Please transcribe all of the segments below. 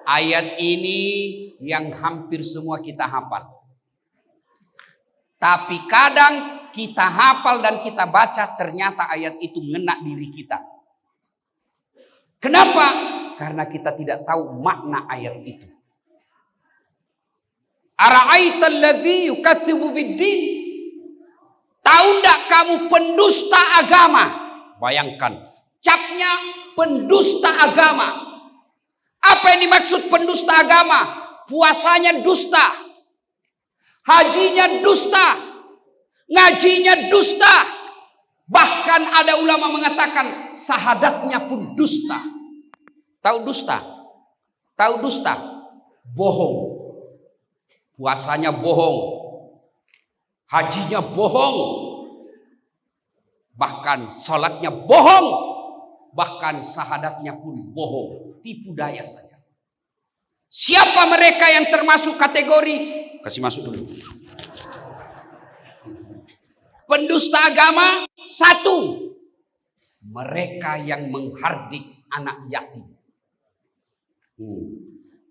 Ayat ini yang hampir semua kita hafal. Tapi kadang kita hafal dan kita baca ternyata ayat itu ngena diri kita. Kenapa? Karena kita tidak tahu makna ayat itu. Ara'aital ladzi yukatsibu biddin. Tahu enggak kamu pendusta agama? Bayangkan, capnya pendusta agama. Apa yang dimaksud pendusta agama? Puasanya dusta, hajinya dusta, ngajinya dusta. Bahkan ada ulama mengatakan sahadatnya pun dusta. Tahu dusta? Tahu dusta? Bohong. Puasanya bohong, hajinya bohong, bahkan sholatnya bohong, bahkan sahadatnya pun bohong. Tipu daya saja. Siapa mereka yang termasuk kategori? Kasih masuk dulu. Pendusta agama, satu, mereka yang menghardik anak yatim.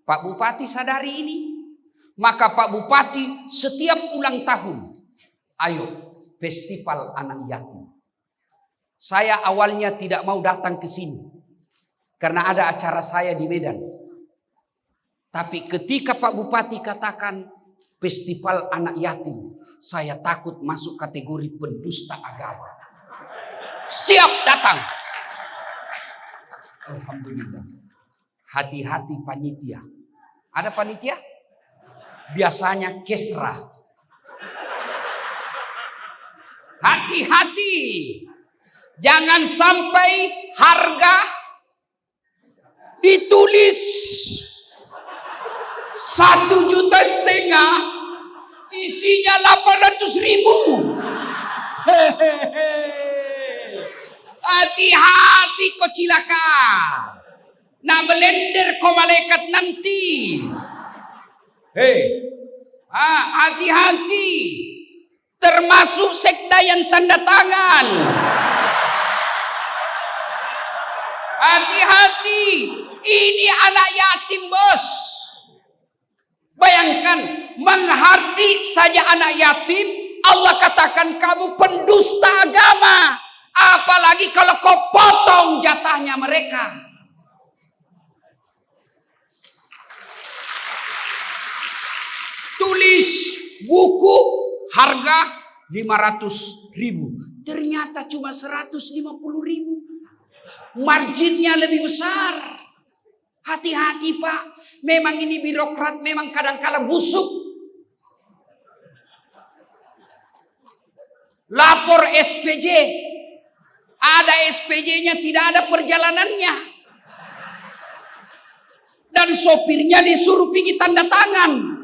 Pak Bupati sadari ini. Maka Pak Bupati setiap ulang tahun, ayo festival anak yatim. Saya awalnya tidak mau datang ke sini karena ada acara saya di Medan. Tapi ketika Pak Bupati katakan festival anak yatim, saya takut masuk kategori pendusta agama. Siap datang. Alhamdulillah. Hati-hati panitia. Ada panitia? Biasanya kesra. Hati-hati. Jangan sampai harga ditulis 1,5 juta, isinya 800.000. Hati-hati kau cilaka. Nah belender kau malaikat nanti. Hati-hati. Termasuk sekda yang tanda tangan. Hati-hati. Ini anak yatim, bos. Bayangkan, menghardik saja anak yatim, Allah katakan kamu pendusta agama. Apalagi kalau kau potong jatahnya mereka. Tulis buku harga 500.000. Ternyata cuma 150.000. Marginnya lebih besar. Hati-hati Pak. Memang ini birokrat memang kadang-kala busuk. Lapor SPJ. Ada SPJ-nya tidak ada perjalanannya. Dan sopirnya disuruh pergi tanda tangan.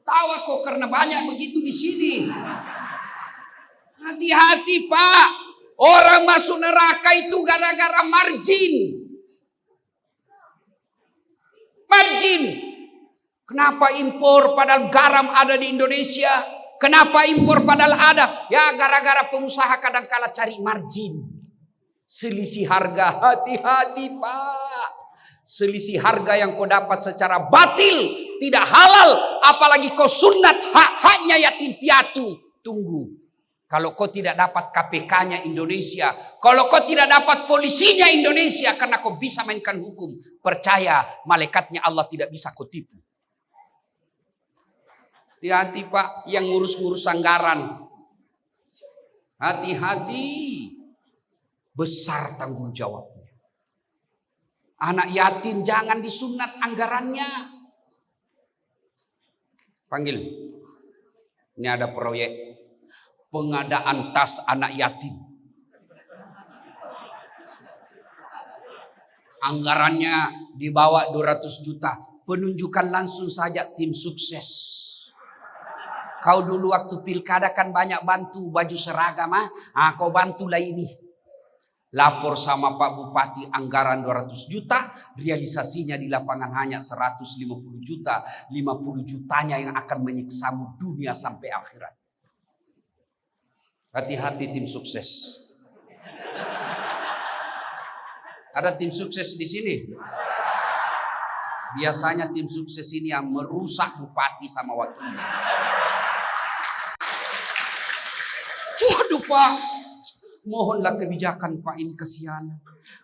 Tawa kok karena banyak begitu di sini. Hati-hati Pak. Orang masuk neraka itu gara-gara margin. Margin. Kenapa impor padahal garam ada di Indonesia? Kenapa impor padahal ada? Ya gara-gara pengusaha kadang-kala cari margin. Selisih harga. Hati-hati Pak. Selisih harga yang kau dapat secara batil, tidak halal, apalagi kau sunat hak-haknya yatim piatu. Tunggu. Kalau kau tidak dapat KPK-nya Indonesia, kalau kau tidak dapat polisinya Indonesia karena kau bisa mainkan hukum, percaya malaikatnya Allah tidak bisa kau tipu. Hati-hati Pak yang ngurus-ngurus anggaran. Hati-hati. Besar tanggung jawabnya. Anak yatim jangan disunat anggarannya. Panggil. Ini ada proyek pengadaan tas anak yatim. Anggarannya dibawa 200 juta. Penunjukan langsung saja tim sukses. Kau dulu waktu pilkada kan banyak bantu baju seragam. Kau bantulah ini. Lapor sama Pak Bupati anggaran 200 juta, realisasinya di lapangan hanya 150 juta. 50 jutanya yang akan menyiksamu dunia sampai akhirat. Hati-hati tim sukses. Ada tim sukses di sini? Biasanya tim sukses ini yang merusak bupati sama wakilnya. Waduh Pak, mohonlah kebijakan Pak, ini kasihan.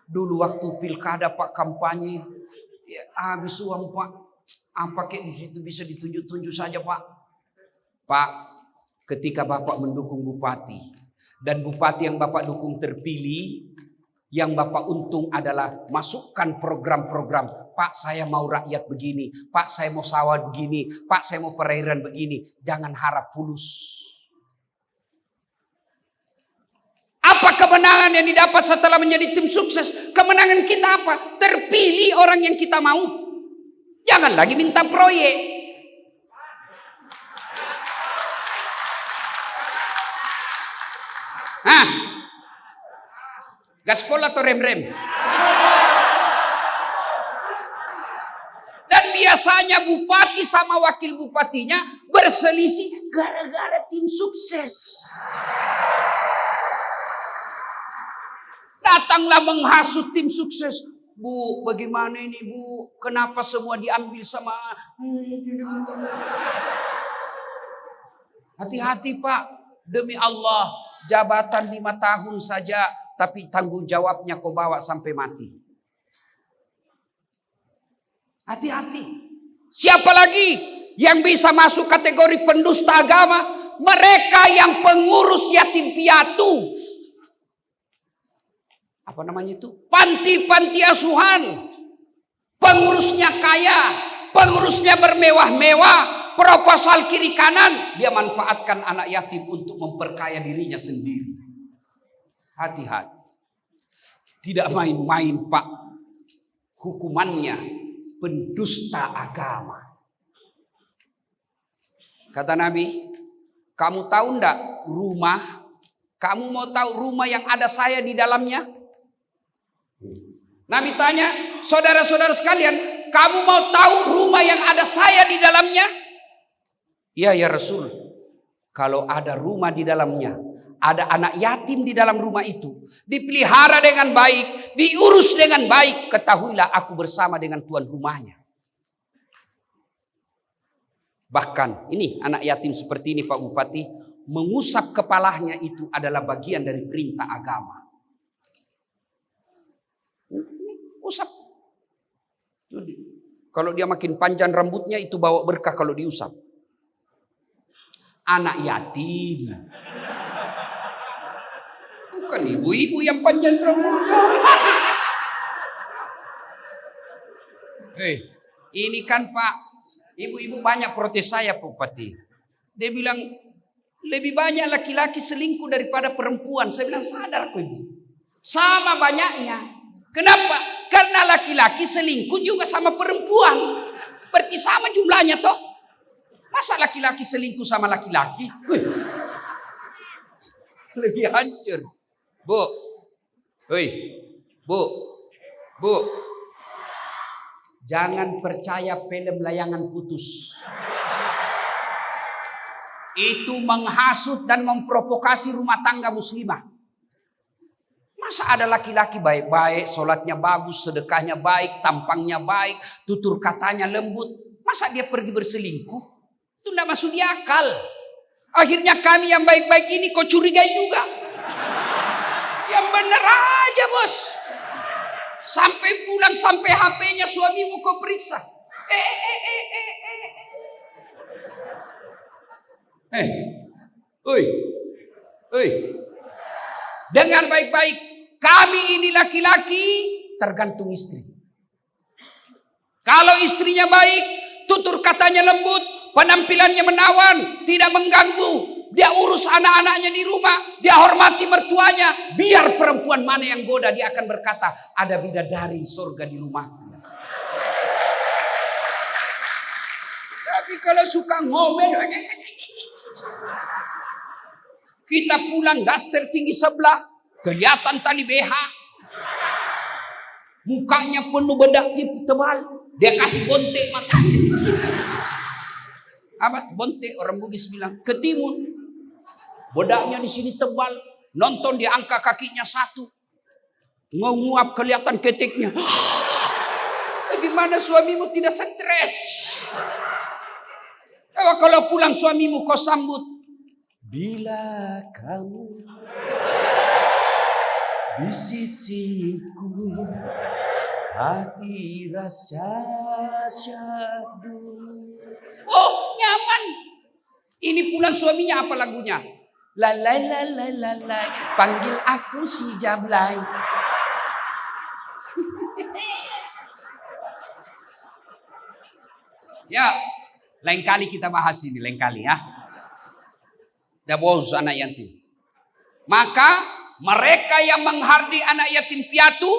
Dulu waktu pilkada Pak kampanye, ya, habis uang Pak. Apa kayak di situ bisa ditunjuk-tunjuk saja Pak. Pak, ketika Bapak mendukung bupati dan bupati yang Bapak dukung terpilih, yang Bapak untung adalah masukkan program-program. Pak, saya mau rakyat begini, Pak, saya mau sawah begini, Pak, saya mau perairan begini. Jangan harap fulus. Apa kemenangan yang didapat setelah menjadi tim sukses? Kemenangan kita apa? Terpilih orang yang kita mau. Jangan lagi minta proyek. Hah? Gaspol atau rem-rem? Dan biasanya bupati sama wakil bupatinya berselisih gara-gara tim sukses. Datanglah menghasut tim sukses. Bu, bagaimana ini Bu? Kenapa semua diambil sama... Hati-hati Pak. Demi Allah, jabatan 5 tahun saja, tapi tanggung jawabnya kau bawa sampai mati. Hati-hati. Siapa lagi yang bisa masuk kategori pendusta agama? Mereka yang pengurus yatim piatu. Apa namanya itu? Panti-panti asuhan. Pengurusnya kaya, pengurusnya bermewah-mewah, proposal kiri kanan, dia manfaatkan anak yatim untuk memperkaya dirinya sendiri. Hati-hati. Tidak main-main Pak. Hukumannya pendusta agama. Kata Nabi, kamu tahu enggak rumah? Kamu mau tahu rumah yang ada saya di dalamnya? Nabi tanya, saudara-saudara sekalian, kamu mau tahu rumah yang ada saya di dalamnya? Iya ya Rasul. Kalau ada rumah di dalamnya, ada anak yatim di dalam rumah itu, dipelihara dengan baik, diurus dengan baik, ketahuilah aku bersama dengan tuan rumahnya. Bahkan ini anak yatim seperti ini Pak Bupati, mengusap kepalanya itu adalah bagian dari perintah agama. Usap. Kalau dia makin panjang rambutnya itu bawa berkah kalau diusap. Anak yatim. Bukan ibu-ibu yang panjang rambutnya. Ini kan Pak, ibu-ibu banyak protes saya Pak Bupati. Dia bilang lebih banyak laki-laki selingkuh daripada perempuan. Saya bilang sadar kok Ibu. Sama banyaknya. Kenapa? Karena laki-laki selingkuh juga sama perempuan. Berarti sama jumlahnya toh. Masa laki-laki selingkuh sama laki-laki? Lebih hancur. Bu. Bu. Jangan percaya film layangan putus. Itu menghasut dan memprovokasi rumah tangga muslimah. Masa ada laki-laki baik-baik, sholatnya bagus, sedekahnya baik, tampangnya baik, tutur katanya lembut. Masa dia pergi berselingkuh? Itu tidak masuk di akal. Akhirnya kami yang baik-baik ini kau curigai juga. Yang benar aja bos. Sampai pulang, sampai HP-nya suamimu kau periksa. Dengar baik-baik. Kami ini laki-laki tergantung istri. Kalau istrinya baik, tutur katanya lembut, penampilannya menawan, tidak mengganggu, dia urus anak-anaknya di rumah, dia hormati mertuanya, biar perempuan mana yang goda, dia akan berkata, ada bidadari surga di rumahku. Tapi kalau suka ngomel, kita pulang daster tinggi sebelah, kelihatan tali BH. Mukanya penuh bedak tebal. Dia kasih bontek matanya di sini. Amat bontek, orang Bugis bilang ketimun. Bedaknya di sini tebal. Nonton dia angkat kakinya satu. Nguap kelihatan keteknya. Bagaimana suamimu tidak stres? Kalau pulang suamimu kau sambut. Bila kamu di sisiku, hati rasa syahdu. Oh, nyaman. Ini pulang suaminya apa lagunya? Lalai lalai lalai, panggil aku si Jablay. Ya, lain kali kita bahas ini, lain kali ya. Dabos anak yatim. Maka mereka yang menghardi anak yatim piatu,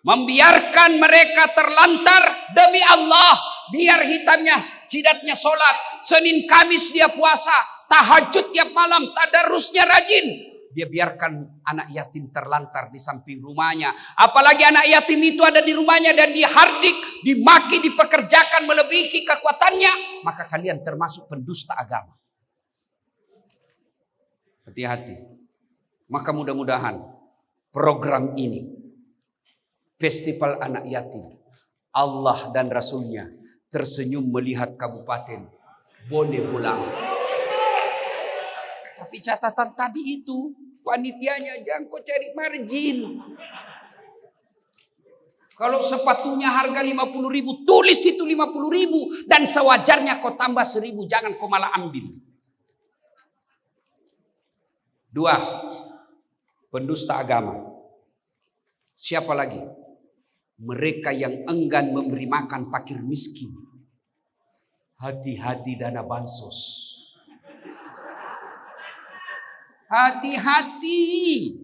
membiarkan mereka terlantar demi Allah, biar hitamnya jidatnya sholat, Senin Kamis dia puasa, tahajud tiap malam, tadarusnya rajin. Dia biarkan anak yatim terlantar di samping rumahnya. Apalagi anak yatim itu ada di rumahnya dan dihardik, dimaki, dipekerjakan melebihi kekuatannya. Maka kalian termasuk pendusta agama. Hati-hati. Maka mudah-mudahan program ini, Festival Anak Yatim, Allah dan Rasulnya tersenyum melihat Kabupaten Bone Bolang. Tapi catatan tadi itu, panitianya jangan kau cari margin. Kalau sepatunya harga 50.000, tulis itu 50.000 dan sewajarnya kau tambah 1.000, jangan kau malah ambil. 2, pendusta agama. Siapa lagi? Mereka yang enggan memberi makan fakir miskin. Hati-hati dana bansos. Hati-hati.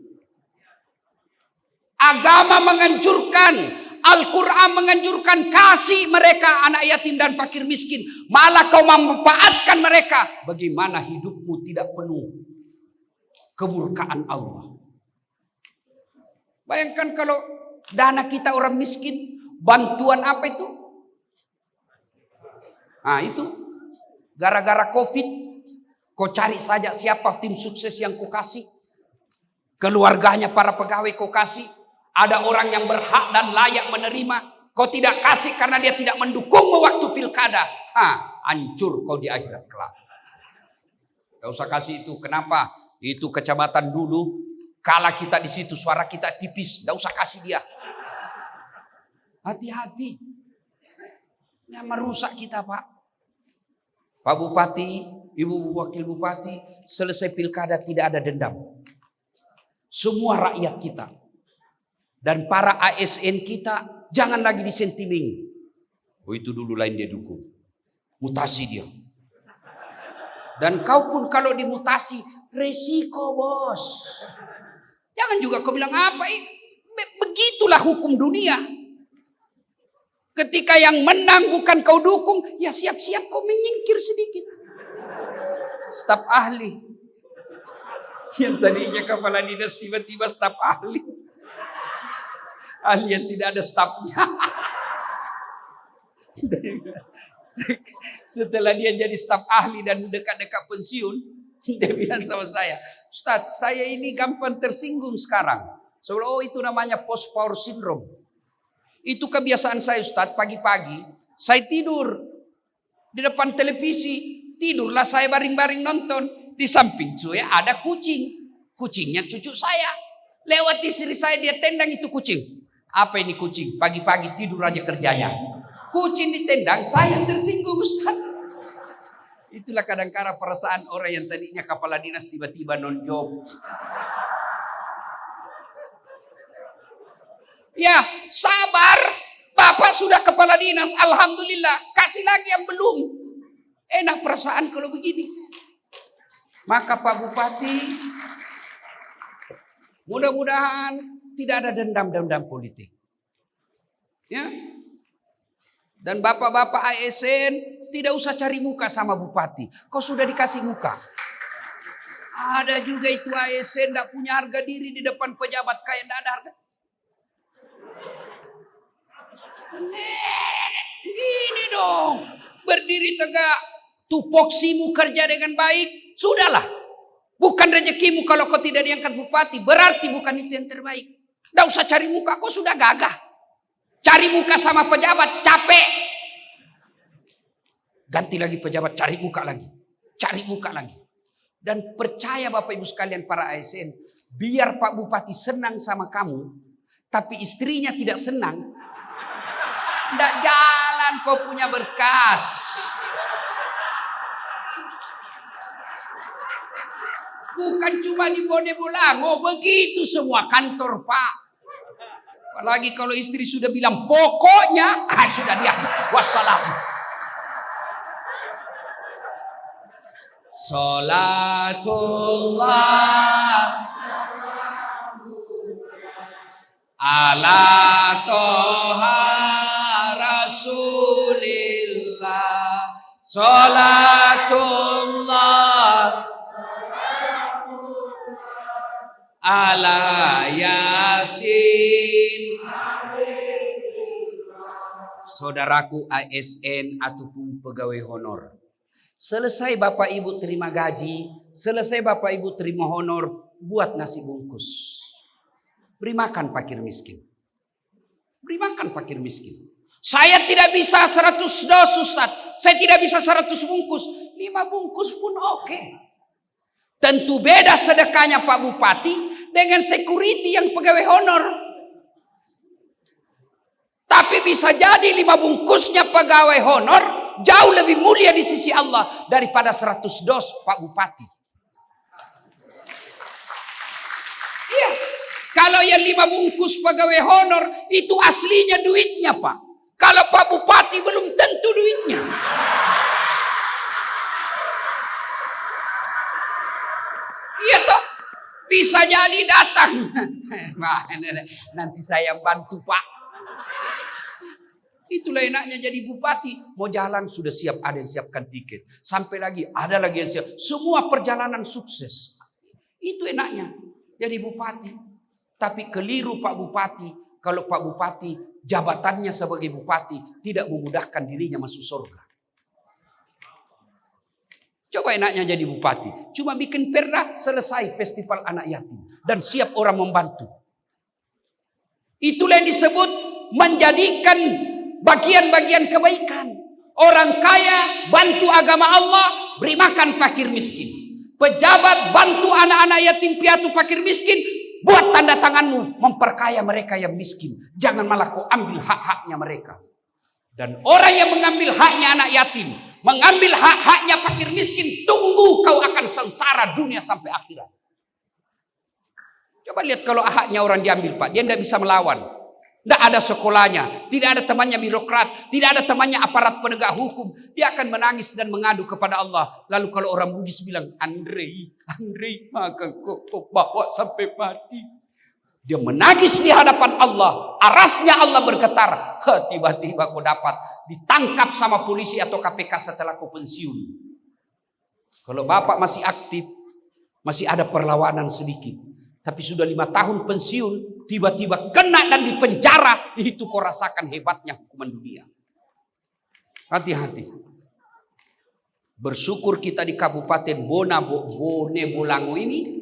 Agama menganjurkan, Al-Quran menganjurkan kasih mereka anak yatim dan fakir miskin. Malah kau memanfaatkan mereka. Bagaimana hidupmu tidak penuh kemurkaan Allah. Bayangkan kalau dana kita orang miskin, bantuan apa itu? Nah itu, gara-gara COVID, kau cari saja siapa tim sukses yang kau kasih. Keluarganya para pegawai kau kasih. Ada orang yang berhak dan layak menerima. Kau tidak kasih karena dia tidak mendukungmu waktu pilkada. Hancur kau di akhirat kelak. Gak usah kasih itu. Kenapa? Itu kecamatan dulu, kala kita di situ suara kita tipis, enggak usah kasih dia. Hati-hati. Yang merusak kita, Pak. Pak Bupati, Ibu Wakil Bupati, selesai pilkada tidak ada dendam. Semua rakyat kita dan para ASN kita jangan lagi disentimengi. Oh itu dulu lain dia dukung. Mutasi dia. Dan kau pun kalau dimutasi, resiko bos. Jangan juga kau bilang apa, begitulah hukum dunia. Ketika yang menang bukan kau dukung, ya siap-siap kau menyingkir sedikit. Staf ahli. Yang tadinya kepala dinas tiba-tiba staf ahli. Ahli yang tidak ada stafnya. Setelah dia jadi staf ahli dan dekat-dekat pensiun, dia bilang sama saya, Ustadz, saya ini gampang tersinggung sekarang. Soalnya itu namanya post power syndrome. Itu kebiasaan saya Ustadz, pagi-pagi saya tidur di depan televisi, tidurlah saya baring-baring nonton. Di samping saya ada kucing, kucingnya cucu saya. Lewat istri saya dia tendang itu kucing. Apa ini kucing? Pagi-pagi tidur aja kerjanya. Kucing ditendang, saya tersinggung Ustaz. Itulah kadang-kadang perasaan orang yang tadinya kepala dinas tiba-tiba non-job. Ya, sabar. Bapak sudah kepala dinas, alhamdulillah. Kasih lagi yang belum. Enak perasaan kalau begini. Maka Pak Bupati, mudah-mudahan tidak ada dendam-dendam politik. Ya. Dan bapak-bapak ASN tidak usah cari muka sama bupati. Kau sudah dikasih muka. Ada juga itu ASN tidak punya harga diri di depan pejabat kaya, tidak ada harga. Gini dong, berdiri tegak, tupoksimu kerja dengan baik, sudahlah. Bukan rezekimu kalau kau tidak diangkat bupati, berarti bukan itu yang terbaik. Tidak usah cari muka, kau sudah gagah. Cari muka sama pejabat, capek. Ganti lagi pejabat, cari muka lagi. Cari muka lagi. Dan percaya Bapak Ibu sekalian para ASN, biar Pak Bupati senang sama kamu, tapi istrinya tidak senang, tidak jalan kau punya berkas. Bukan cuma di Bonebolango, begitu semua kantor Pak. Apalagi kalau istri sudah bilang pokoknya, sudah diam. Wassalam. Salatullah ala toha rasulillah. Salatullah ala yasin. Saudaraku ASN ataupun pegawai honor, selesai Bapak Ibu terima gaji, selesai Bapak Ibu terima honor, buat nasi bungkus. Beri makan fakir miskin. Beri makan fakir miskin. Saya tidak bisa 100 dos Ustaz. Saya tidak bisa 100 bungkus. 5 bungkus pun oke. Tentu beda sedekahnya Pak Bupati dengan security yang pegawai honor. Tapi bisa jadi 5 bungkusnya pegawai honor jauh lebih mulia di sisi Allah daripada 100 dos Pak Bupati. Iya. Kalau yang 5 bungkus pegawai honor itu aslinya duitnya Pak. Kalau Pak Bupati belum tentu duitnya. Iya toh. Bisa jadi datang. Nanti saya bantu Pak. Itulah enaknya jadi bupati. Mau jalan sudah siap, ada yang siapkan tiket. Sampai lagi ada lagi yang siap. Semua perjalanan sukses. Itu enaknya jadi bupati. Tapi keliru Pak Bupati. Kalau Pak Bupati jabatannya sebagai bupati tidak memudahkan dirinya masuk surga. Coba enaknya jadi bupati. Cuma bikin perda, selesai festival anak yatim. Dan siap orang membantu. Itulah yang disebut menjadikan bagian-bagian kebaikan. Orang kaya bantu agama Allah, beri makan fakir miskin. Pejabat bantu anak-anak yatim piatu fakir miskin, buat tanda tanganmu memperkaya mereka yang miskin. Jangan malah kau ambil hak-haknya mereka. Dan orang yang mengambil haknya anak yatim, mengambil hak-haknya fakir miskin, tunggu kau akan sengsara dunia sampai akhirat. Coba lihat kalau haknya orang diambil Pak, dia tidak bisa melawan. Tidak ada sekolahnya, tidak ada temannya birokrat, tidak ada temannya aparat penegak hukum. Dia akan menangis dan mengadu kepada Allah. Lalu kalau orang Buddhis bilang, Andre, maka kau bawa sampai mati. Dia menangis di hadapan Allah. Arasnya Allah bergetar. Tiba-tiba kau dapat ditangkap sama polisi atau KPK setelah kau pensiun. Kalau bapak masih aktif, masih ada perlawanan sedikit. Tapi sudah 5 tahun pensiun, tiba-tiba kena dan dipenjara. Itu kau rasakan hebatnya hukuman dunia. Hati-hati. Bersyukur kita di Kabupaten Bonebolango ini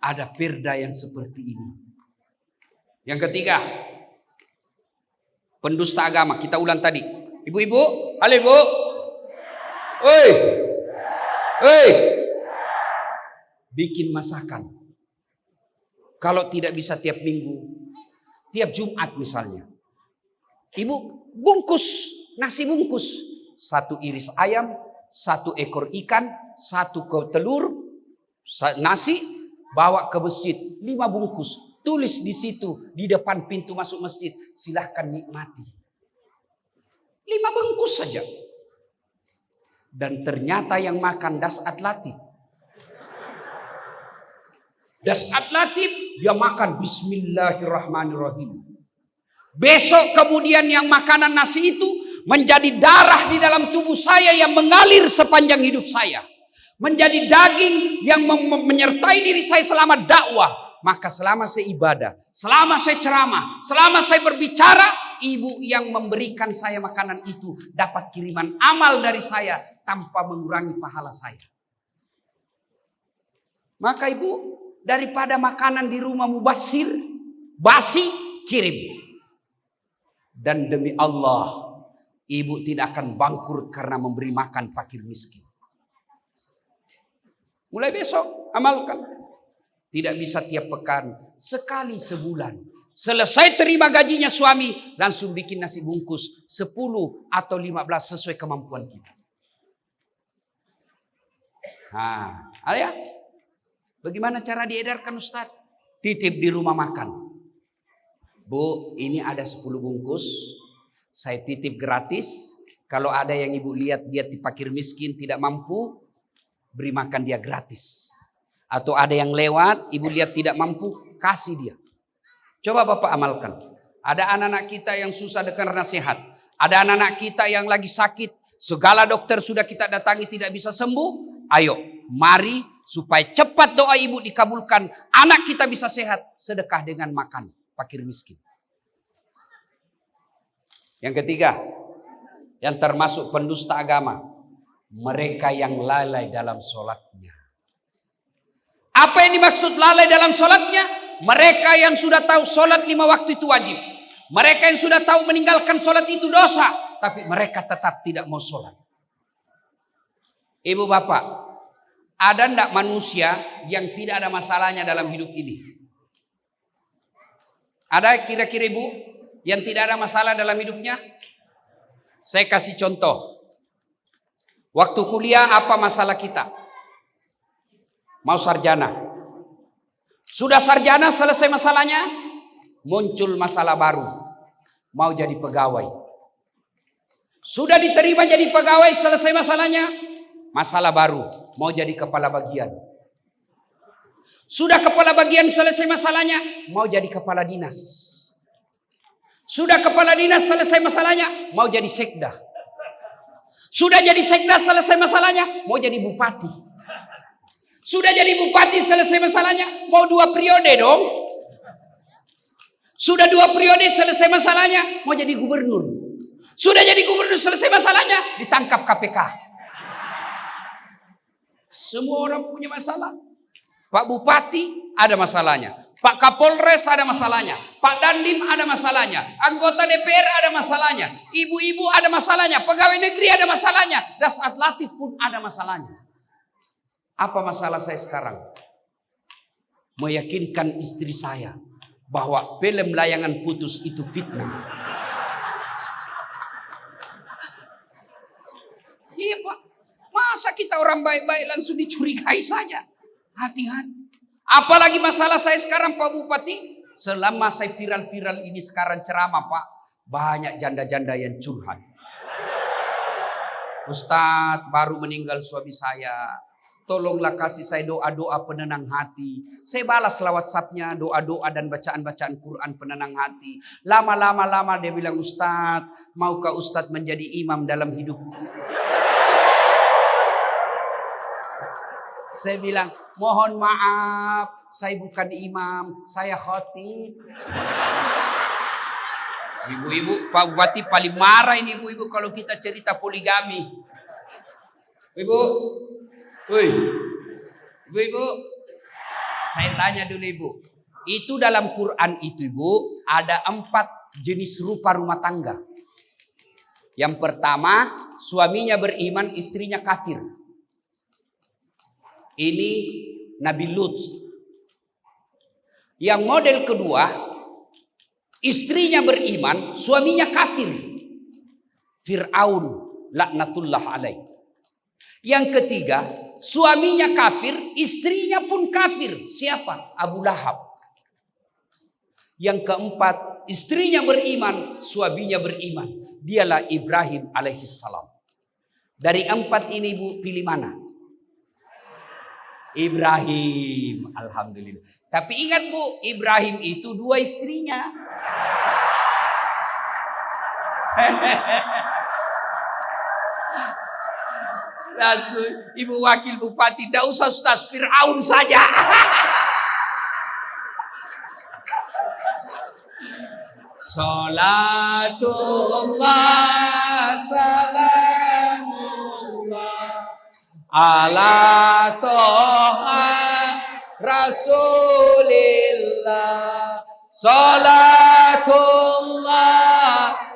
ada perda yang seperti ini. Yang ketiga, pendusta agama. Kita ulang tadi. Ibu-ibu, halo ibu. Oi. Bikin masakan. Kalau tidak bisa tiap minggu, tiap Jumat misalnya. Ibu bungkus, nasi bungkus. 1 iris ayam, 1 ekor ikan, 1 telur, nasi, bawa ke masjid. 5 bungkus. Tulis di situ, di depan pintu masuk masjid. Silahkan nikmati. 5 bungkus saja. Dan ternyata yang makan Das'at Latif. Das'at Latif, dia makan Bismillahirrahmanirrahim. Besok kemudian yang makanan nasi itu menjadi darah di dalam tubuh saya yang mengalir sepanjang hidup saya. Menjadi daging yang menyertai diri saya selama dakwah. Maka selama saya ibadah, selama saya ceramah, selama saya berbicara, ibu yang memberikan saya makanan itu dapat kiriman amal dari saya tanpa mengurangi pahala saya. Maka ibu, daripada makanan di rumah mubazir, basi, kirim. Dan demi Allah, ibu tidak akan bangkrut karena memberi makan fakir miskin. Mulai besok, amalkan. Tidak bisa tiap pekan, sekali sebulan. Selesai terima gajinya suami, langsung bikin nasi bungkus 10 atau 15 sesuai kemampuan kita. Ya. Bagaimana cara diedarkan Ustaz? Titip di rumah makan. Bu, ini ada 10 bungkus. Saya titip gratis. Kalau ada yang ibu lihat dia fakir miskin tidak mampu, beri makan dia gratis. Atau ada yang lewat, ibu lihat tidak mampu, kasih dia. Coba Bapak amalkan. Ada anak-anak kita yang susah karena sehat. Ada anak-anak kita yang lagi sakit. Segala dokter sudah kita datangi tidak bisa sembuh. Ayo, mari supaya cepat doa ibu dikabulkan. Anak kita bisa sehat. Sedekah dengan makan fakir miskin. Yang ketiga, yang termasuk pendusta agama. Mereka yang lalai dalam sholatnya. Apa yang dimaksud lalai dalam sholatnya? Mereka yang sudah tahu sholat 5 waktu itu wajib. Mereka yang sudah tahu meninggalkan sholat itu dosa. Tapi mereka tetap tidak mau sholat. Ibu bapak, ada enggak manusia yang tidak ada masalahnya dalam hidup ini? Ada kira-kira ibu yang tidak ada masalah dalam hidupnya? Saya kasih contoh. Waktu kuliah apa masalah kita? Mau sarjana. Sudah sarjana selesai masalahnya, muncul masalah baru. Mau jadi pegawai. Sudah diterima jadi pegawai, selesai masalahnya, masalah baru. Mau jadi kepala bagian. Sudah kepala bagian selesai masalahnya, mau jadi kepala dinas. Sudah kepala dinas selesai masalahnya, mau jadi sekda. Sudah jadi sekda selesai masalahnya, mau jadi bupati. Sudah jadi bupati selesai masalahnya, mau 2 periode dong. Sudah 2 periode selesai masalahnya, mau jadi gubernur. Sudah jadi gubernur selesai masalahnya, ditangkap KPK. Semua orang punya masalah. Pak Bupati ada masalahnya. Pak Kapolres ada masalahnya. Pak Dandim ada masalahnya. Anggota DPR ada masalahnya. Ibu-ibu ada masalahnya. Pegawai negeri ada masalahnya. Dasat Latif pun ada masalahnya. Apa masalah saya sekarang? Meyakinkan istri saya bahwa film layangan putus itu fitnah. Iya Pak, masa kita orang baik-baik langsung dicurigai saja? Hati-hati. Apalagi masalah saya sekarang Pak Bupati. Selama saya viral-viral ini sekarang ceramah Pak, banyak janda-janda yang curhat. Ustadz, baru meninggal suami saya. Tolonglah kasih saya doa-doa penenang hati. Saya balas WhatsApp-nya, doa-doa dan bacaan-bacaan Quran penenang hati. Lama-lama dia bilang, Ustadz, maukah Ustadz menjadi imam dalam hidupku? Saya bilang, mohon maaf, saya bukan imam, saya khotib. Ibu-ibu, Pak Bupati paling marah ini ibu-ibu kalau kita cerita poligami. Ibu, ibu, saya tanya dulu ibu. Itu dalam Quran itu ibu, ada 4 jenis rupa rumah tangga. Yang pertama, suaminya beriman, istrinya kafir. Ini Nabi Lut. Yang model kedua, istrinya beriman, suaminya kafir. Fir'aun, laknatullah alaih. Yang ketiga, suaminya kafir, istrinya pun kafir. Siapa? Abu Lahab. Yang keempat, istrinya beriman, suaminya beriman. Dialah Ibrahim alaihissalam. Dari 4 ini Bu, pilih mana? Ibrahim, alhamdulillah. Tapi ingat Bu, Ibrahim itu 2 istrinya. Langsung Ibu Wakil Bupati, tidak usah Ustaz, Fir'aun saja. Salatullah salamullah ala toha Rasulillah. Salatullah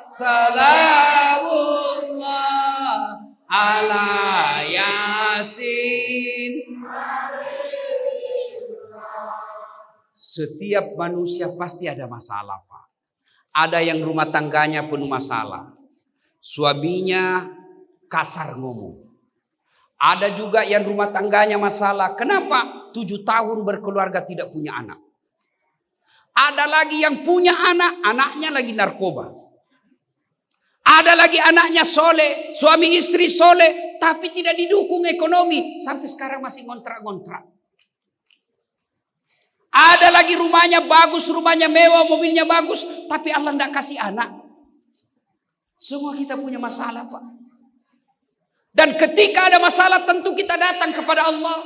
salamullah ala Yasin. Setiap manusia pasti ada masalah, Pak. Ada yang rumah tangganya penuh masalah. Suaminya kasar ngomong. Ada juga yang rumah tangganya masalah. Kenapa? 7 tahun berkeluarga tidak punya anak. Ada lagi yang punya anak, anaknya lagi narkoba. Ada lagi anaknya soleh, suami istri soleh, tapi tidak didukung ekonomi. Sampai sekarang masih ngontrak-ngontrak. Ada lagi rumahnya bagus, rumahnya mewah, mobilnya bagus, tapi Allah tidak kasih anak. Semua kita punya masalah, Pak. Dan ketika ada masalah tentu kita datang kepada Allah.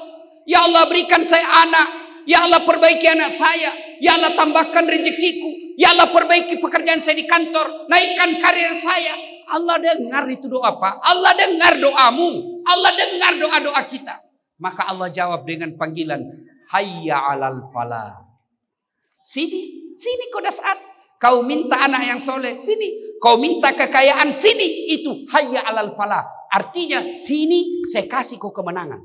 Ya Allah, berikan saya anak. Ya Allah, perbaiki anak saya. Ya Allah, tambahkan rezekiku. Ya Allah, perbaiki pekerjaan saya di kantor. Naikkan karir saya. Allah dengar itu doa, Pak. Allah dengar doamu. Allah dengar doa-doa kita. Maka Allah jawab dengan panggilan, hayya 'alal falah. Sini kau saat. Kau minta anak yang soleh, sini. Kau minta kekayaan, sini. Itu hayya 'alal falah. Artinya sini saya kasih kau kemenangan.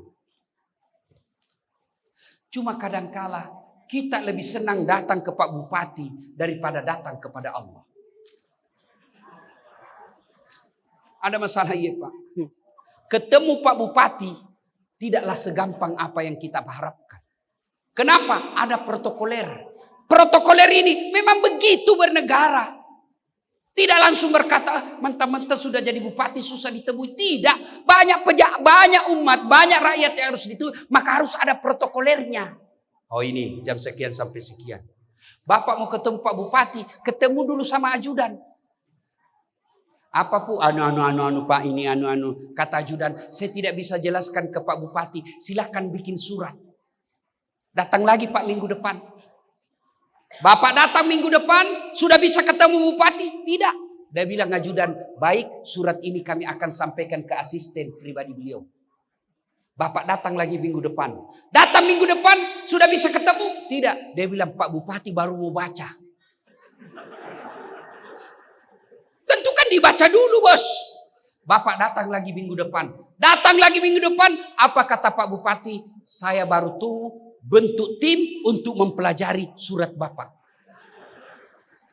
Cuma kadangkala kita lebih senang datang ke Pak Bupati daripada datang kepada Allah. Ada masalah ya, Pak. Ketemu Pak Bupati tidaklah segampang apa yang kita harapkan. Kenapa? Ada protokoler. Protokoler ini memang begitu bernegara. Tidak langsung berkata, mentah-mentah sudah jadi bupati susah ditemui. Tidak. Banyak umat, banyak rakyat yang harus ditemui. Maka harus ada protokolernya. Oh ini jam sekian sampai sekian. Bapak mau ketemu Pak Bupati, ketemu dulu sama ajudan. Apa pu anu Pak ini anu. Kata ajudan, saya tidak bisa jelaskan ke Pak Bupati. Silahkan bikin surat. Datang lagi Pak minggu depan. Bapak datang minggu depan, sudah bisa ketemu bupati? Tidak. Dia bilang ajudan, baik surat ini kami akan sampaikan ke asisten pribadi beliau. Bapak datang lagi minggu depan. Datang minggu depan, sudah bisa ketemu? Tidak. Dia bilang Pak Bupati baru mau baca. Tentu kan dibaca dulu, bos. Bapak datang lagi minggu depan. Datang lagi minggu depan, apa kata Pak Bupati? Saya baru tunggu bentuk tim untuk mempelajari surat Bapak.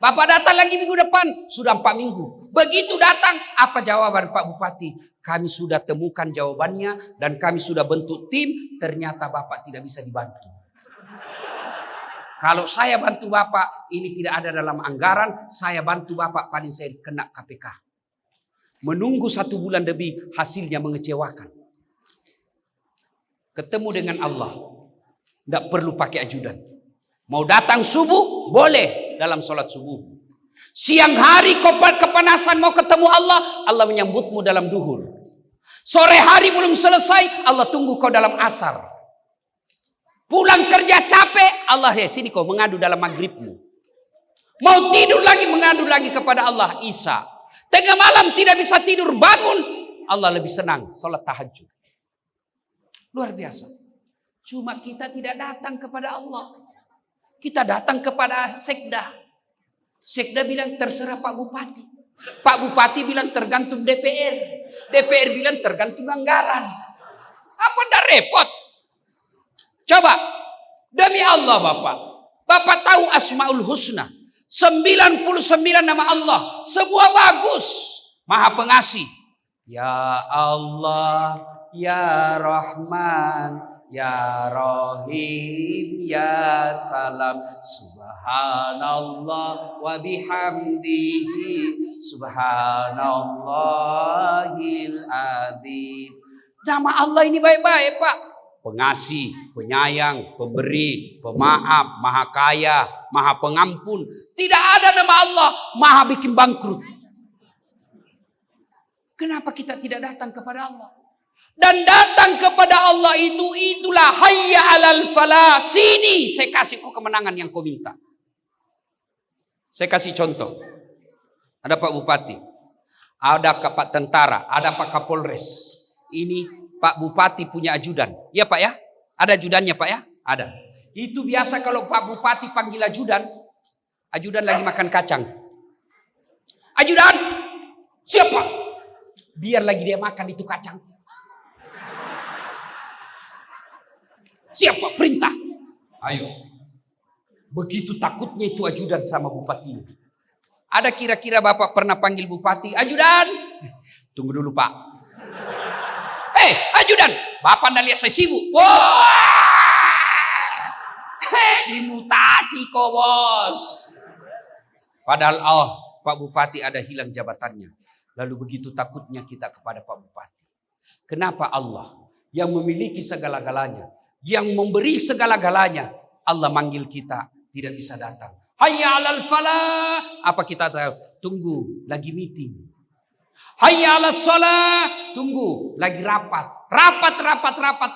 Bapak datang lagi minggu depan, sudah 4 minggu. Begitu datang, apa jawaban Pak Bupati? Kami sudah temukan jawabannya dan kami sudah bentuk tim, ternyata Bapak tidak bisa dibantu. Kalau saya bantu Bapak, ini tidak ada dalam anggaran, saya bantu Bapak paling saya kena KPK. Menunggu 1 bulan lebih, hasilnya mengecewakan. Ketemu dengan Allah. Tidak perlu pakai ajudan. Mau datang subuh, boleh dalam sholat subuh. Siang hari kau kepanasan mau ketemu Allah, Allah menyambutmu dalam duhur. Sore hari belum selesai, Allah tunggu kau dalam asar. Pulang kerja capek, Allah sini kau mengadu dalam maghribmu. Mau tidur lagi, mengadu lagi kepada Allah, Isya. Tengah malam tidak bisa tidur, bangun. Allah lebih senang, sholat tahajud. Luar biasa. Cuma kita tidak datang kepada Allah. Kita datang kepada sekda. Sekda bilang terserah Pak Bupati. Pak Bupati bilang tergantung DPR. DPR bilang tergantung anggaran. Apa ndak repot? Coba. Demi Allah Bapak. Bapak tahu Asmaul Husna. 99 nama Allah. Semua bagus. Maha pengasih. Ya Allah. Ya Rahman. Ya Rahim, Ya Salam, Subhanallah wa bihamdihi, Subhanallahil Adzim. Nama Allah ini baik-baik Pak. Pengasih, penyayang, pemberi, pemaaf, maha kaya, maha pengampun. Tidak ada nama Allah maha bikin bangkrut. Kenapa kita tidak datang kepada Allah? Dan datang kepada Allah itulah hayya 'alal falah. Sini saya kasih kau kemenangan yang kau minta. Saya kasih contoh. Ada Pak Bupati, ada Pak Tentara, ada Pak Kapolres. Ini Pak Bupati punya ajudan. Iya Pak ya? Ada ajudannya Pak ya? Ada. Itu biasa kalau Pak Bupati panggil ajudan lagi makan kacang. Ajudan, Siapa? Biar lagi dia makan itu kacang. Siapa? Perintah. Ayo. Begitu takutnya itu ajudan sama bupati. Ada kira-kira Bapak pernah panggil bupati, ajudan? Tunggu dulu Pak. Ajudan, Bapak anda lihat saya sibuk. Wah, dimutasi kok bos. Padahal Pak Bupati ada hilang jabatannya. Lalu begitu takutnya kita kepada Pak Bupati. Kenapa Allah yang memiliki segala-galanya, yang memberi segala-galanya, Allah manggil kita tidak bisa datang. Hayya 'alal falah. Apa kita tahu? Tunggu, lagi meeting. Hayya 'alas shalah. Tunggu, lagi rapat. Rapat.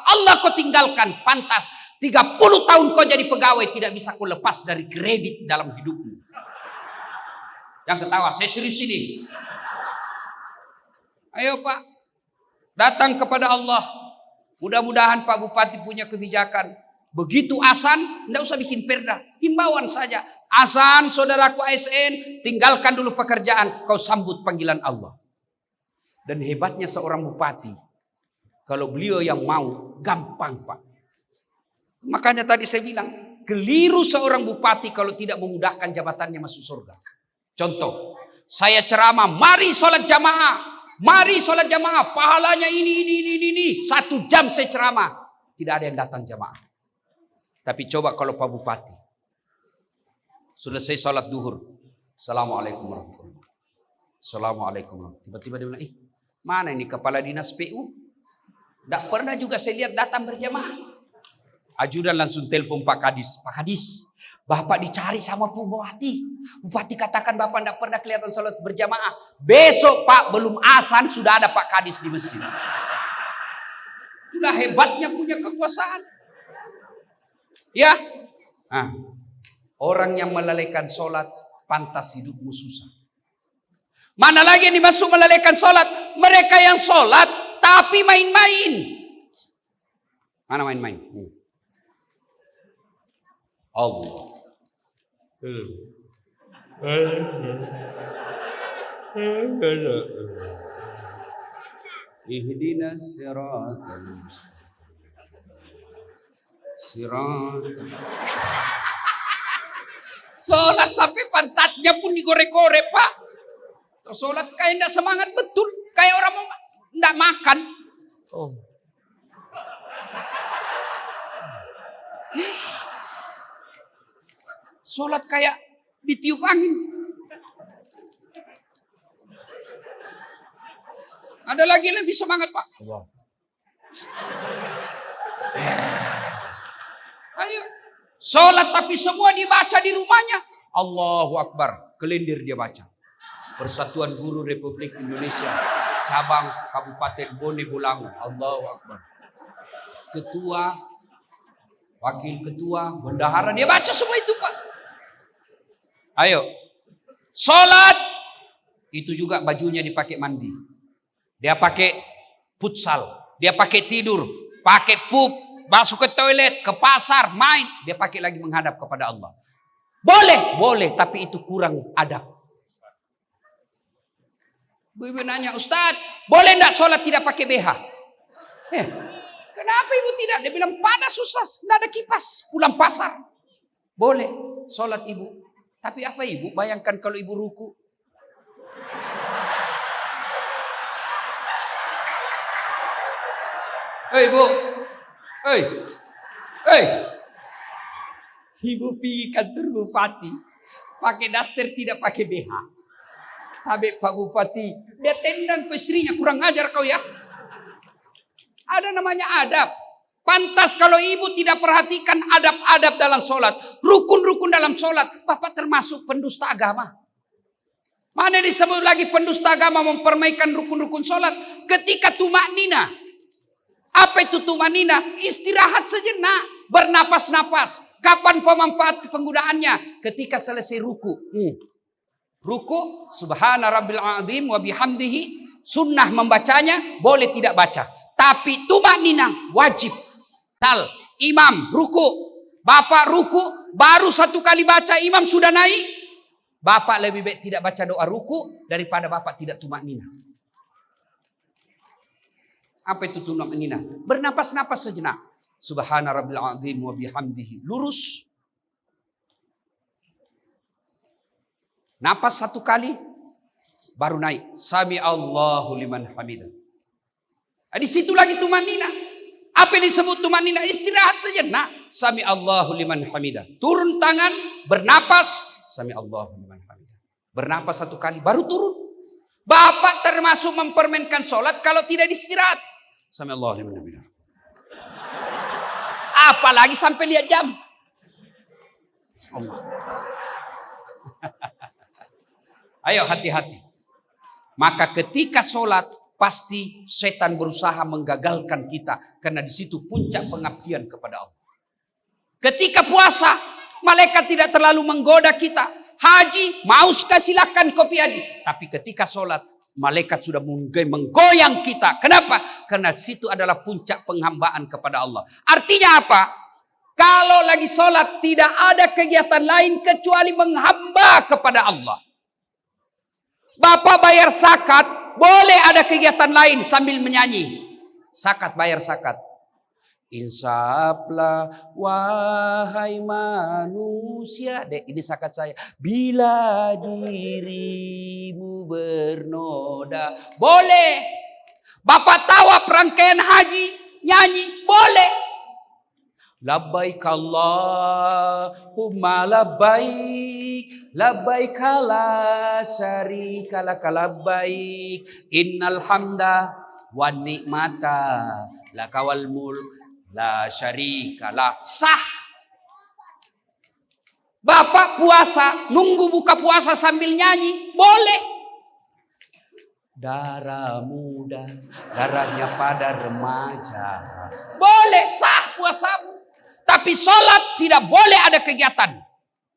Allah kau tinggalkan. Pantas 30 tahun kau jadi pegawai, tidak bisa kau lepas dari kredit dalam hidupmu. Yang ketawa, saya serius ini. Ayo Pak, datang kepada Allah. Mudah-mudahan Pak Bupati punya kebijakan. Begitu azan, tidak usah bikin perda. Himbauan saja. Azan, saudaraku ASN, tinggalkan dulu pekerjaan. Kau sambut panggilan Allah. Dan hebatnya seorang bupati. Kalau beliau yang mau, gampang Pak. Makanya tadi saya bilang, keliru seorang bupati kalau tidak memudahkan jabatannya masuk surga. Contoh, saya ceramah, mari sholat jamaah. Mari sholat jamaah, pahalanya ini. 1 jam saya ceramah. Tidak ada yang datang jamaah. Tapi coba kalau Pak Bupati. Selesai sholat duhur. Assalamualaikum warahmatullahi wabarakatuh. Assalamualaikum warahmatullahi wabarakatuh. Tiba-tiba dia bilang, mana ini kepala dinas PU? Tidak pernah juga saya lihat datang berjamaah. Ajudan langsung telepon Pak Kadis. Pak Kadis, Bapak dicari sama Pak Bupati. Bupati katakan Bapak tidak pernah kelihatan sholat berjamaah. Besok Pak, belum azan sudah ada Pak Kadis di masjid. Itulah hebatnya punya kekuasaan. Ya, orang yang melalaikan sholat pantas hidupmu susah. Mana lagi yang dimaksud melalaikan sholat? Mereka yang sholat tapi main-main. Mana main-main? Allah. Ihdinas siratal mustaqim. Sholat sampai pantatnya pun digorek-gorek Pak. Sholat kayak tidak semangat betul. Kayak orang mau tidak makan. Sholat kayak ditiup angin. Ada lagi lebih semangat Pak. Ayo. Sholat tapi semua dibaca di rumahnya. Allahu Akbar. Kelindir dia baca. Persatuan Guru Republik Indonesia. Cabang Kabupaten Bone Bolango. Allahu Akbar. Ketua, wakil ketua, bendahara. Dia baca semua itu Pak. Ayo. Sholat. Itu juga bajunya dipakai mandi. Dia pakai futsal. Dia pakai tidur. Pakai pup. Masuk ke toilet. Ke pasar. Main. Dia pakai lagi menghadap kepada Allah. Boleh. Tapi itu kurang adab. Ibu nanya, Ustadz, boleh enggak sholat tidak pakai BH? Kenapa ibu tidak? Dia bilang panas susah. Tidak ada kipas. Pulang pasar. Boleh. Sholat ibu. Tapi apa ibu? Bayangkan kalau ibu ruku. Bu. Ibu pergi kantor bupati. Pakai daster tidak pakai BH. Tapi Pak Bupati. Dia tendang ke istrinya. Kurang ajar kau ya. Ada namanya adab. Pantas kalau ibu tidak perhatikan adab-adab dalam sholat. Rukun-rukun dalam sholat. Bapak termasuk pendusta agama. Mana disebut lagi pendusta agama mempermaikan rukun-rukun sholat. Ketika tumaknina. Apa itu tumaknina? Istirahat sejenak. Bernapas-napas. Kapan pemanfaat penggunaannya? Ketika selesai ruku. Ruku. Subhana rabbil azim wa bihamdihi. Sunnah membacanya. Boleh tidak baca. Tapi tumaknina wajib. Imam ruku, bapak ruku, baru satu kali baca imam sudah naik, Bapak lebih baik tidak baca doa ruku daripada bapak tidak tumakninah. Apa itu tumakninah? Bernapas-napas sejenak. Subhana rabbil azim wa bihamdihi. Lurus. Napas 1 kali. Baru naik. Sami Allahu liman hamidah. Di situ lagi tumakninah. Apa yang disebut tumakninah? Istirahat sejenak. Sami Allahu liman hamidah. Turun tangan. Bernapas. Sami Allahu liman hamidah. Bernapas 1 kali. Baru turun. Bapak termasuk mempermainkan sholat kalau tidak istirahat. Sami Allahu liman hamidah. Apalagi sampai lihat jam. Allah. Ayo hati-hati. Maka ketika sholat pasti setan berusaha menggagalkan kita. Karena di situ puncak pengabdian kepada Allah. Ketika puasa malaikat tidak terlalu menggoda kita. Haji mau silakan kopi haji. Tapi ketika sholat malaikat sudah menggoyang kita. Kenapa? Karena situ adalah puncak penghambaan kepada Allah. Artinya apa? Kalau lagi sholat tidak ada kegiatan lain kecuali menghamba kepada Allah. Bapak bayar zakat, boleh ada kegiatan lain sambil menyanyi. Zakat, bayar zakat. Insaflah wahai manusia. Dek, ini zakat saya. Bila dirimu bernoda. Boleh. Bapak tawa rangkaian haji, nyanyi. Boleh. Labbaik Allahumma labbaik. Labbaik la syarika laka labbaik. Innal hamda wan ni'mata lakawal mulk. La syarika la. Sah. Bapak puasa, nunggu buka puasa sambil nyanyi, boleh. Darah muda, darahnya pada remaja. Boleh, sah puasamu. Tapi sholat tidak boleh ada kegiatan.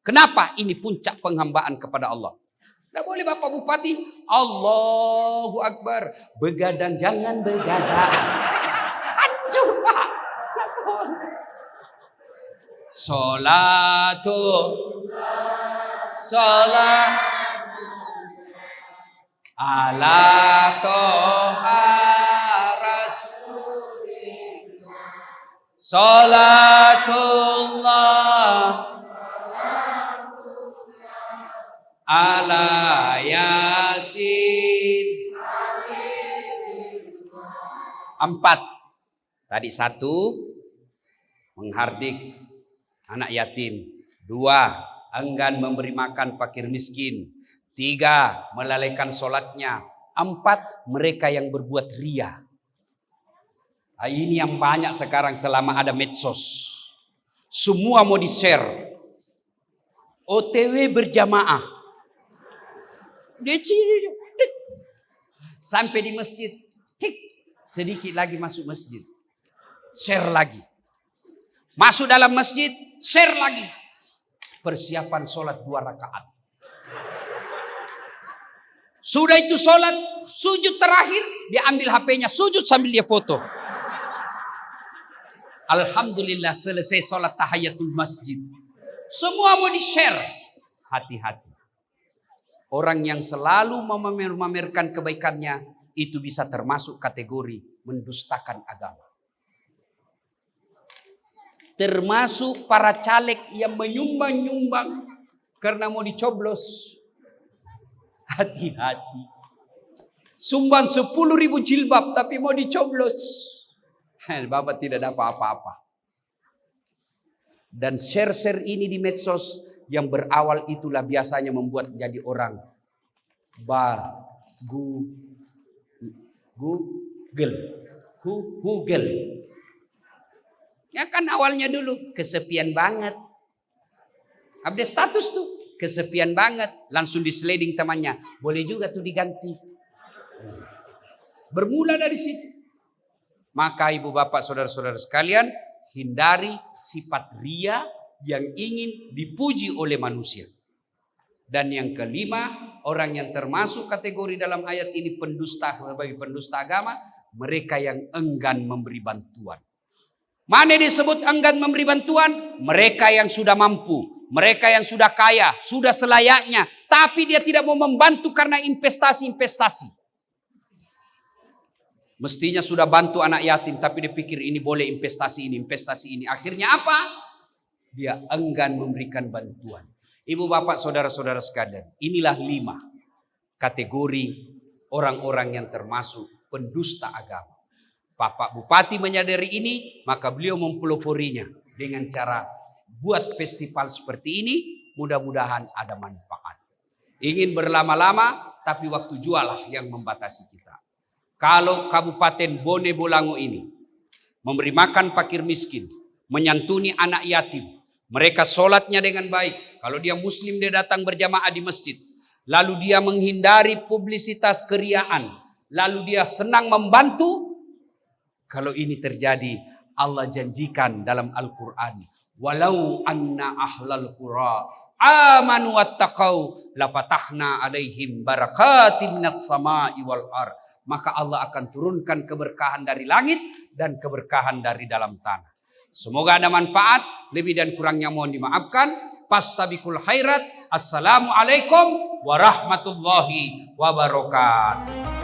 Kenapa? Ini puncak penghambaan kepada Allah. Tidak boleh Bapak Bupati, Allahu Akbar. Begadang jangan begadang. Hancur Pak. Salat ala toha rasulillah. Salatullah ala yasin. 4. Tadi 1 menghardik anak yatim. 2, enggan memberi makan fakir miskin. 3, melalaikan sholatnya. 4, mereka yang berbuat ria. Ini yang banyak sekarang selama ada medsos. Semua mau di-share. OTW berjamaah. Sampai di masjid. Sedikit lagi masuk masjid. Share lagi. Masuk dalam masjid. Share lagi. Persiapan sholat 2 rakaat. Sudah itu sholat. Sujud terakhir. Dia ambil HP-nya. Sujud sambil dia foto. Alhamdulillah selesai sholat tahiyatul masjid. Semua mau di-share. Hati-hati. Orang yang selalu memamerkan kebaikannya. Itu bisa termasuk kategori mendustakan agama. Termasuk para caleg yang menyumbang-nyumbang karena mau dicoblos. Hati-hati. Sumbang 10.000 jilbab tapi mau dicoblos. Bapak tidak dapat apa-apa. Dan share-share ini di medsos yang berawal itulah biasanya membuat jadi orang Google. Ya kan awalnya dulu kesepian banget. Update status tuh kesepian banget. Langsung di sliding temannya. Boleh juga tuh diganti. Bermula dari situ. Maka ibu bapak saudara-saudara sekalian. Hindari sifat ria yang ingin dipuji oleh manusia. Dan yang kelima. Orang yang termasuk kategori dalam ayat ini pendusta. Bagi pendusta agama. Mereka yang enggan memberi bantuan. Mana disebut enggan memberi bantuan? Mereka yang sudah mampu. Mereka yang sudah kaya. Sudah selayaknya. tapi dia tidak mau membantu karena investasi. Mestinya sudah bantu anak yatim, tapi dia pikir ini boleh investasi ini. Akhirnya apa? Dia enggan memberikan bantuan. Ibu bapak saudara-saudara sekalian, inilah 5 kategori orang-orang yang termasuk pendusta agama. Bapak Bupati menyadari ini, maka beliau mempeloporinya dengan cara buat festival seperti ini. Mudah-mudahan ada manfaat. Ingin berlama-lama, tapi waktu jualah yang membatasi kita. Kalau Kabupaten Bone Bolango ini memberi makan fakir miskin, menyantuni anak yatim, mereka sholatnya dengan baik. Kalau dia muslim, dia datang berjamaah di masjid. Lalu dia menghindari publisitas keriaan. Lalu dia senang membantu. Kalau ini terjadi, Allah janjikan dalam Al-Quran. Walau anna ahlal qura amanu wattaqau lafatahna alaihim barakatim minas sama'i wal ar. Maka Allah akan turunkan keberkahan dari langit dan keberkahan dari dalam tanah. Semoga ada manfaat. Lebih dan kurangnya mohon dimaafkan. Fastabiqul khairat. Assalamualaikum warahmatullahi wabarakatuh.